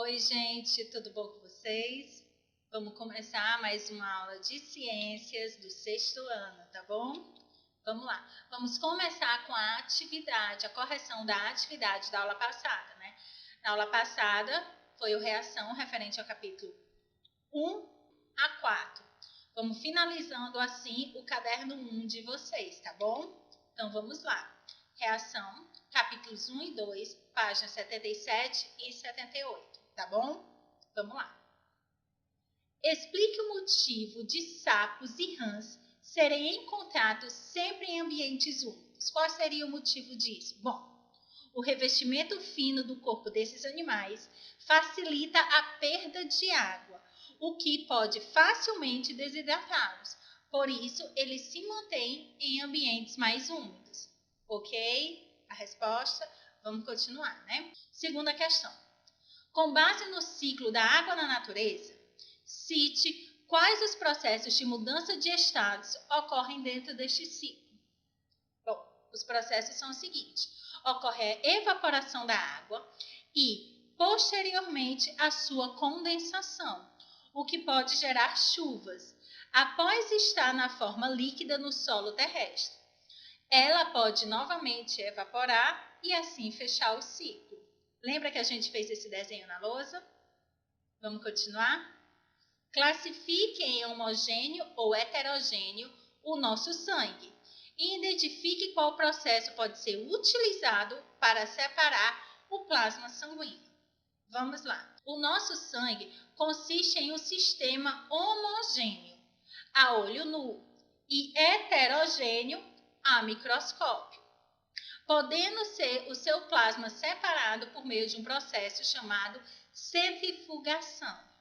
Oi, gente, tudo bom com vocês? Vamos começar mais uma aula de ciências do 6º ano, tá bom? Vamos lá. Vamos começar com a atividade, a correção da atividade da aula passada, né? Na aula passada foi o reação referente ao capítulo 1 a 4. Vamos finalizando assim o caderno 1 de vocês, tá bom? Então vamos lá. Reação, capítulos 1 e 2, páginas 77 e 78, tá bom? Vamos lá. Explique o motivo de sapos e rãs serem encontrados sempre em ambientes úmidos. Qual seria o motivo disso? Bom, o revestimento fino do corpo desses animais facilita a perda de água, o que pode facilmente desidratá-los. Por isso, eles se mantêm em ambientes mais úmidos. Ok? A resposta, vamos continuar, né? Segunda questão. Com base no ciclo da água na natureza, cite quais os processos de mudança de estados ocorrem dentro deste ciclo. Bom, os processos são os seguintes. Ocorre a evaporação da água e, posteriormente, a sua condensação, o que pode gerar chuvas, após estar na forma líquida no solo terrestre. Ela pode novamente evaporar e assim fechar o ciclo. Lembra que a gente fez esse desenho na lousa? Vamos continuar? Classifique em homogêneo ou heterogêneo o nosso sangue e identifique qual processo pode ser utilizado para separar o plasma sanguíneo. Vamos lá. O nosso sangue consiste em um sistema homogêneo, a olho nu, e heterogêneo a microscópio, podendo ser o seu plasma separado por meio de um processo chamado centrifugação.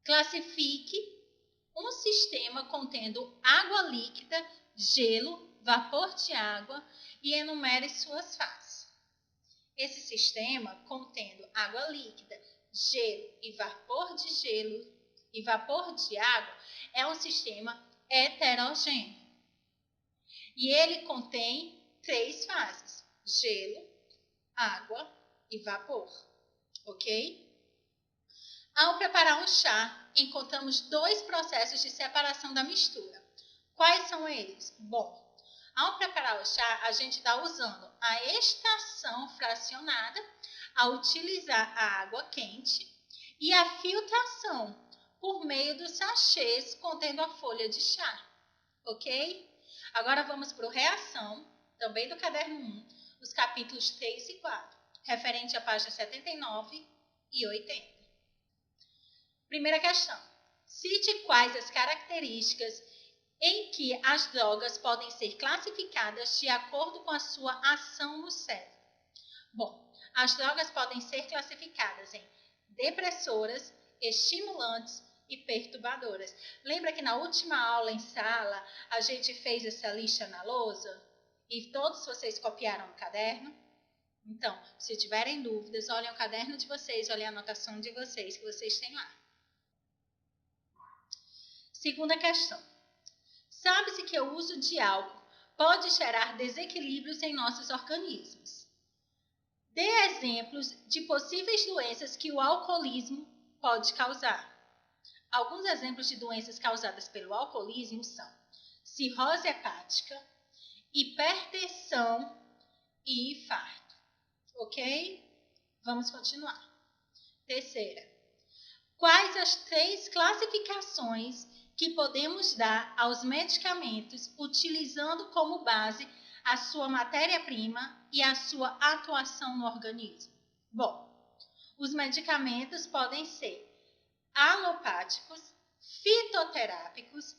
Classifique um sistema contendo água líquida, gelo, vapor de água e enumere suas fases. Esse sistema contendo água líquida, gelo e vapor de água é um sistema heterogêneo. E ele contém 3 fases: gelo, água e vapor. Ok? Ao preparar um chá, encontramos 2 processos de separação da mistura. Quais são eles? Bom, ao preparar o chá, a gente está usando a extração fracionada, a utilizar a água quente e a filtração por meio dos sachês contendo a folha de chá. Ok? Agora vamos para o reação, também do caderno 1, os capítulos 3 e 4, referente à página 79 e 80. Primeira questão. Cite quais as características em que as drogas podem ser classificadas de acordo com a sua ação no cérebro. Bom, as drogas podem ser classificadas em depressoras, estimulantes e perturbadoras. Lembra que na última aula em sala a gente fez essa lista na lousa? E todos vocês copiaram no caderno? Então, se tiverem dúvidas, olhem o caderno de vocês, olhem a anotação de vocês que vocês têm lá. Segunda questão. Sabe-se que o uso de álcool pode gerar desequilíbrios em nossos organismos. Dê exemplos de possíveis doenças que o alcoolismo pode causar. Alguns exemplos de doenças causadas pelo alcoolismo são cirrose hepática, hipertensão e infarto. Ok? Vamos continuar. Terceira. Quais as 3 classificações que podemos dar aos medicamentos utilizando como base a sua matéria-prima e a sua atuação no organismo? Bom, os medicamentos podem ser alopáticos, fitoterápicos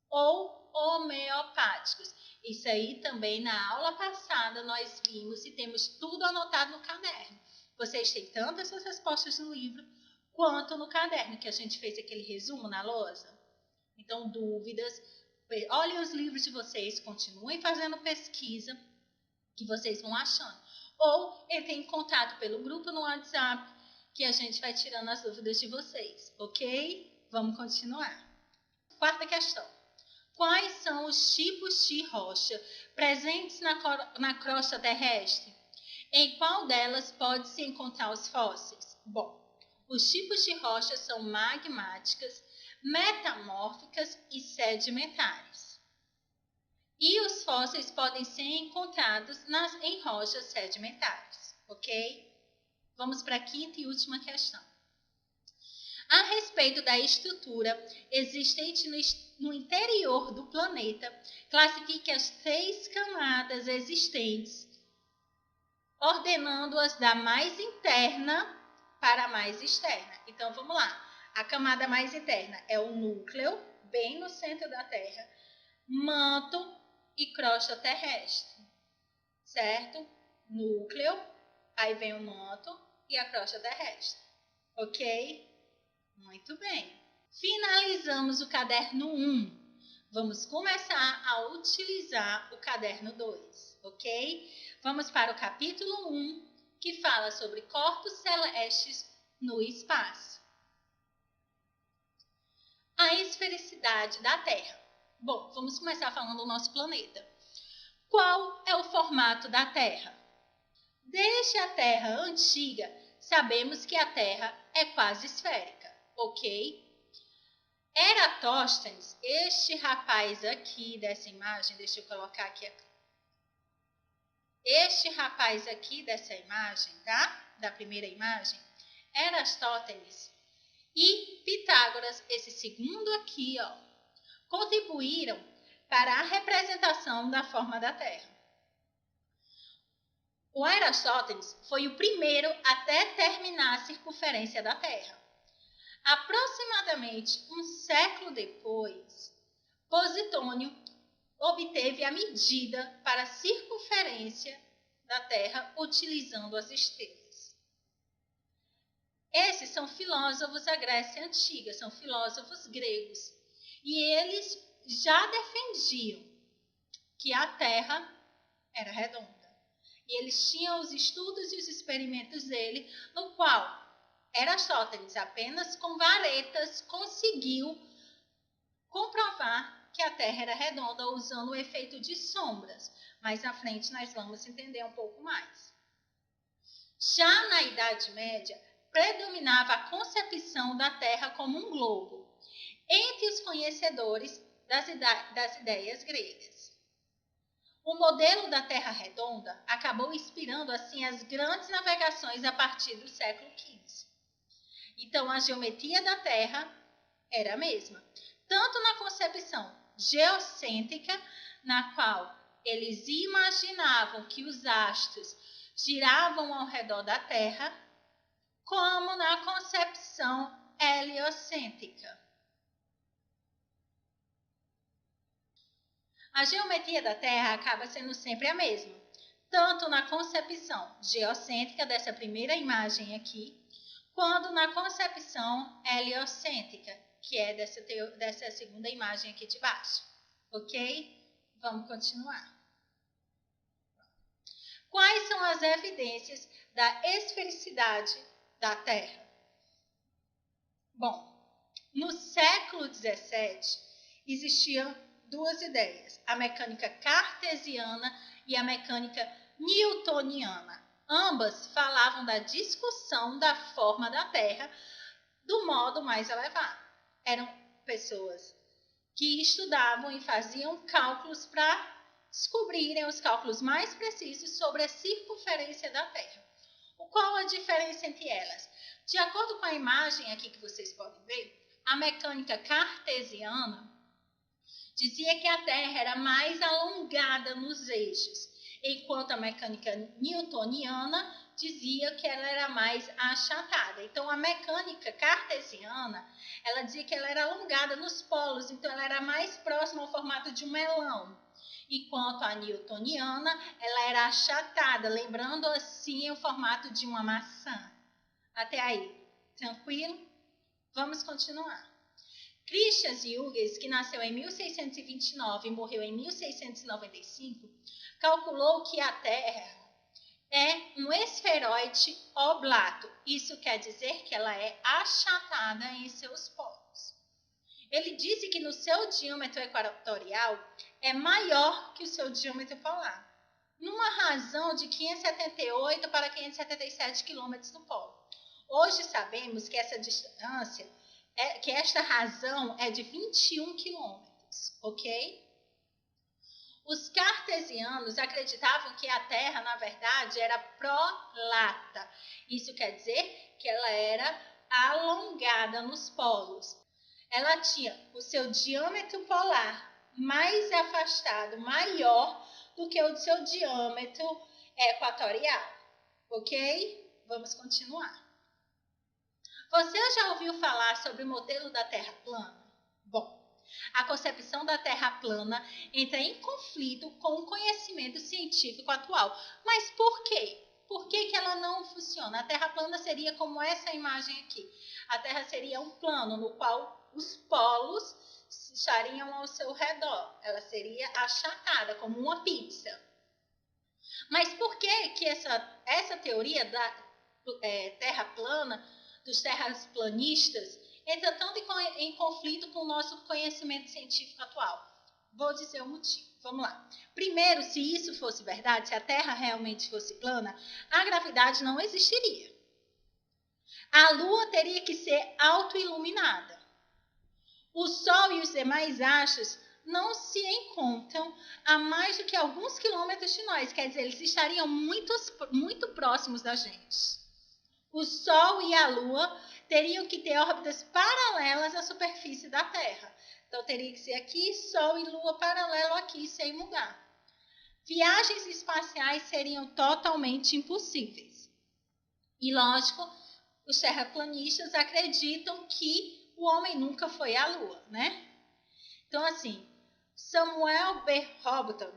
ou homeopáticos. Isso aí também na aula passada nós vimos e temos tudo anotado no caderno. Vocês têm tanto essas respostas no livro quanto no caderno, que a gente fez aquele resumo na lousa. Então, dúvidas, olhem os livros de vocês, continuem fazendo pesquisa que vocês vão achando. Ou entrem em contato pelo grupo no WhatsApp, que a gente vai tirando as dúvidas de vocês, ok? Vamos continuar. Quarta questão. Quais são os tipos de rocha presentes na crosta terrestre? Em qual delas pode-se encontrar os fósseis? Bom, os tipos de rochas são magmáticas, metamórficas e sedimentares. E os fósseis podem ser encontrados em rochas sedimentares, ok? Vamos para a quinta e última questão. A respeito da estrutura existente no interior do planeta, classifique as 3 camadas existentes, ordenando-as da mais interna para a mais externa. Então, vamos lá. A camada mais interna é o núcleo, bem no centro da Terra, manto e crosta terrestre, certo? Núcleo, aí vem o manto e a crosta terrestre, ok? Muito bem. Finalizamos o caderno 1. Vamos começar a utilizar o caderno 2, ok? Vamos para o capítulo 1, que fala sobre corpos celestes no espaço. A esfericidade da Terra. Bom, vamos começar falando do nosso planeta. Qual é o formato da Terra? Desde a Terra antiga, sabemos que a Terra é quase esférica, ok? Eratóstenes, este rapaz aqui dessa imagem, deixa eu colocar aqui. Este rapaz aqui dessa imagem, tá? Da primeira imagem, Eratóstenes e Pitágoras, esse segundo aqui, ó, contribuíram para a representação da forma da Terra. O Eratóstenes foi o primeiro a determinar a circunferência da Terra. Aproximadamente um século depois, Positônio obteve a medida para a circunferência da Terra utilizando as estrelas. Esses são filósofos da Grécia Antiga, são filósofos gregos. E eles já defendiam que a Terra era redonda. E eles tinham os estudos e os experimentos dele, no qual Eratóstenes, apenas com varetas, conseguiu comprovar que a Terra era redonda usando o efeito de sombras. Mais à frente nós vamos entender um pouco mais. Já na Idade Média, predominava a concepção da Terra como um globo, entre os conhecedores das ideias gregas. O modelo da Terra redonda acabou inspirando assim as grandes navegações a partir do século XV. Então, a geometria da Terra era a mesma, tanto na concepção geocêntrica, na qual eles imaginavam que os astros giravam ao redor da Terra, como na concepção heliocêntrica. A geometria da Terra acaba sendo sempre a mesma, tanto na concepção geocêntrica dessa primeira imagem aqui, quanto na concepção heliocêntrica, que é dessa segunda imagem aqui de baixo. Ok? Vamos continuar. Quais são as evidências da esfericidade da Terra? Bom, no século XVII existiam 2 ideias, a mecânica cartesiana e a mecânica newtoniana. Ambas falavam da discussão da forma da Terra do modo mais elevado. Eram pessoas que estudavam e faziam cálculos para descobrirem os cálculos mais precisos sobre a circunferência da Terra. Qual a diferença entre elas? De acordo com a imagem aqui que vocês podem ver, a mecânica cartesiana dizia que a Terra era mais alongada nos eixos, enquanto a mecânica newtoniana dizia que ela era mais achatada. Então, a mecânica cartesiana, ela dizia que ela era alongada nos polos, então ela era mais próxima ao formato de um melão. Enquanto a newtoniana, ela era achatada, lembrando assim o formato de uma maçã. Até aí, tranquilo? Vamos continuar. Christian Huygens, que nasceu em 1629 e morreu em 1695, calculou que a Terra é um esferoide oblato. Isso quer dizer que ela é achatada em seus polos. Ele disse que no seu diâmetro equatorial é maior que o seu diâmetro polar. numa razão de 578 para 577 quilômetros do polo. Hoje sabemos que essa distância, que esta razão é de 21 quilômetros, ok? Os cartesianos acreditavam que a Terra, na verdade, era prolata. Isso quer dizer que ela era alongada nos polos. Ela tinha o seu diâmetro polar mais afastado, maior do que o seu diâmetro equatorial. Ok? Vamos continuar. Você já ouviu falar sobre o modelo da Terra plana? Bom, a concepção da Terra plana entra em conflito com o conhecimento científico atual. Mas por quê? Por que ela não funciona? A Terra plana seria como essa imagem aqui. A Terra seria um plano no qual os polos estariam ao seu redor. Ela seria achatada, como uma pizza. Mas por que essa teoria da Terra plana, dos terraplanistas, entra tanto em conflito com o nosso conhecimento científico atual? Vou dizer o motivo. Vamos lá. Primeiro, se isso fosse verdade, se a Terra realmente fosse plana, a gravidade não existiria. A Lua teria que ser autoiluminada. O Sol e os demais astros não se encontram a mais do que alguns quilômetros de nós. Quer dizer, eles estariam muito próximos da gente. O Sol e a Lua teriam que ter órbitas paralelas à superfície da Terra. Então, teria que ser aqui, Sol e Lua paralelo aqui, sem mudar. Viagens espaciais seriam totalmente impossíveis. E, lógico, os terraplanistas acreditam que o homem nunca foi à Lua, né? Então, assim, Samuel B. Hobbiton,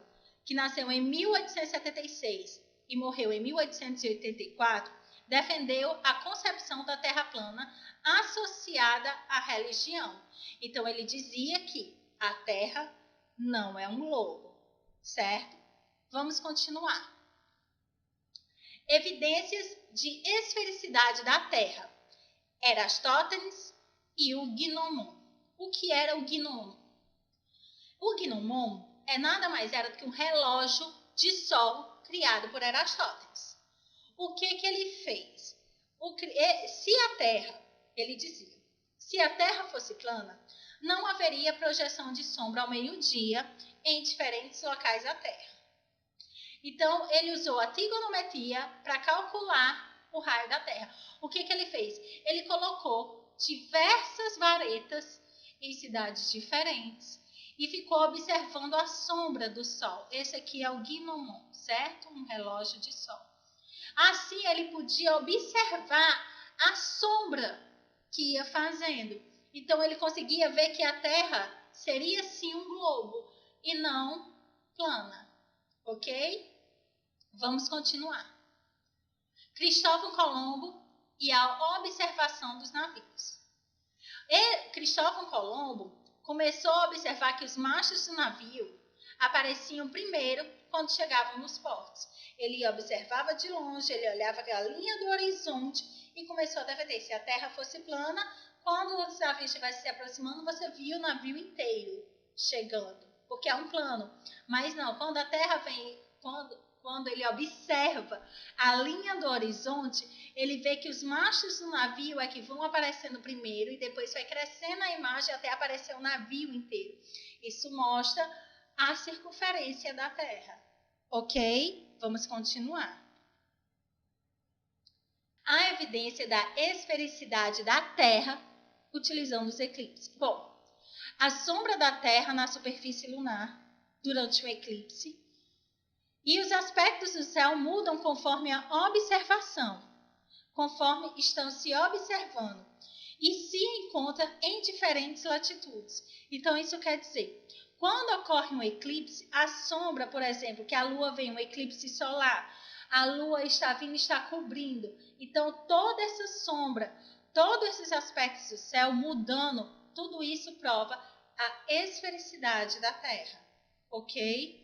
que nasceu em 1876 e morreu em 1884, defendeu a concepção da Terra plana associada à religião. Então, ele dizia que a Terra não é um globo, certo? Vamos continuar. Evidências de esfericidade da Terra. Eratóstenes e o Gnomon. O que era o Gnomon? O Gnomon nada mais era do que um relógio de sol criado por Eratóstenes. O que ele fez? Se a Terra, ele dizia, se a Terra fosse plana, não haveria projeção de sombra ao meio-dia em diferentes locais da Terra. Então, ele usou a trigonometria para calcular o raio da Terra. O que ele fez? Ele colocou diversas varetas em cidades diferentes e ficou observando a sombra do Sol. Esse aqui é o Gnomon, certo? Um relógio de sol. Assim, ele podia observar a sombra que ia fazendo. Então, ele conseguia ver que a Terra seria, sim, um globo e não plana. Ok? Vamos continuar. Cristóvão Colombo e a observação dos navios. Cristóvão Colombo começou a observar que os machos do navio apareciam primeiro quando chegavam nos portos. Ele observava de longe, ele olhava a linha do horizonte e começou a defender. Se a Terra fosse plana, quando os navios estivessem se aproximando, você via o navio inteiro chegando, porque é um plano. Mas não, quando a Terra vem, quando ele observa a linha do horizonte, ele vê que os machos do navio é que vão aparecendo primeiro e depois vai crescendo a imagem até aparecer o navio inteiro. Isso mostra a circunferência da Terra. Ok? Vamos continuar. A evidência da esfericidade da Terra utilizando os eclipses. Bom, a sombra da Terra na superfície lunar durante um eclipse e os aspectos do céu mudam conforme a observação, conforme estão se observando e se encontra em diferentes latitudes. Então, isso quer dizer, quando ocorre um eclipse, a sombra, por exemplo, que a Lua vem, um eclipse solar, a Lua está vindo, está cobrindo. Então, toda essa sombra, todos esses aspectos do céu mudando, tudo isso prova a esfericidade da Terra, ok?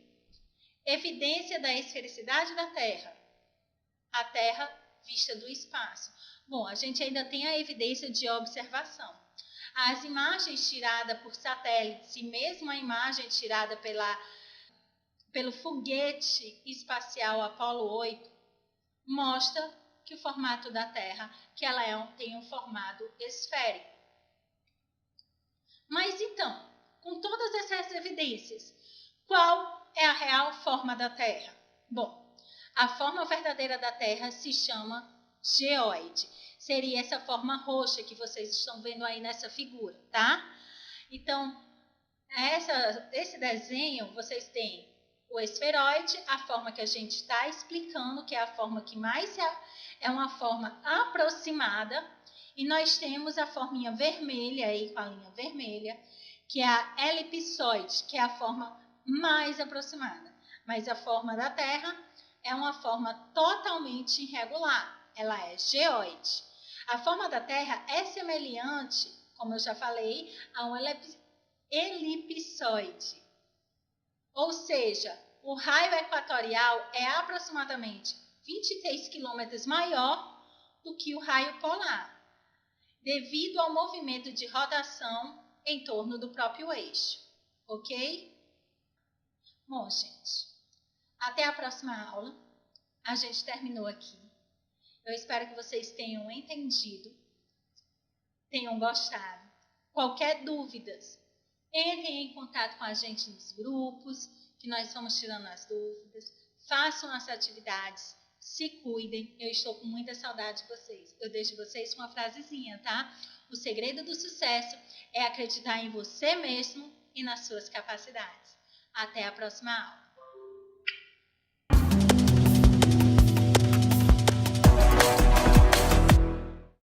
Evidência da esfericidade da Terra. A Terra vista do espaço. Bom, a gente ainda tem a evidência de observação. As imagens tiradas por satélites e mesmo a imagem tirada pelo foguete espacial Apollo 8 mostra que o formato da Terra, que ela tem um formato esférico. Mas então, com todas essas evidências, qual é a real forma da Terra? Bom, a forma verdadeira da Terra se chama geóide. Seria essa forma roxa que vocês estão vendo aí nessa figura, tá? Então, esse desenho, vocês têm o esferoide, a forma que a gente está explicando, que é a forma que mais é uma forma aproximada, e nós temos a forminha vermelha aí, com a linha vermelha, que é a elipsoide, que é a forma mais aproximada. Mas a forma da Terra é uma forma totalmente irregular, ela é geóide. A forma da Terra é semelhante, como eu já falei, a um elipsoide. Ou seja, o raio equatorial é aproximadamente 23 km maior do que o raio polar, devido ao movimento de rotação em torno do próprio eixo, ok? Bom, gente, até a próxima aula. A gente terminou aqui. Eu espero que vocês tenham entendido, tenham gostado. Qualquer dúvidas, entrem em contato com a gente nos grupos, que nós vamos tirando as dúvidas. Façam as atividades, se cuidem. Eu estou com muita saudade de vocês. Eu deixo vocês com uma frasezinha, tá? O segredo do sucesso é acreditar em você mesmo e nas suas capacidades. Até a próxima aula.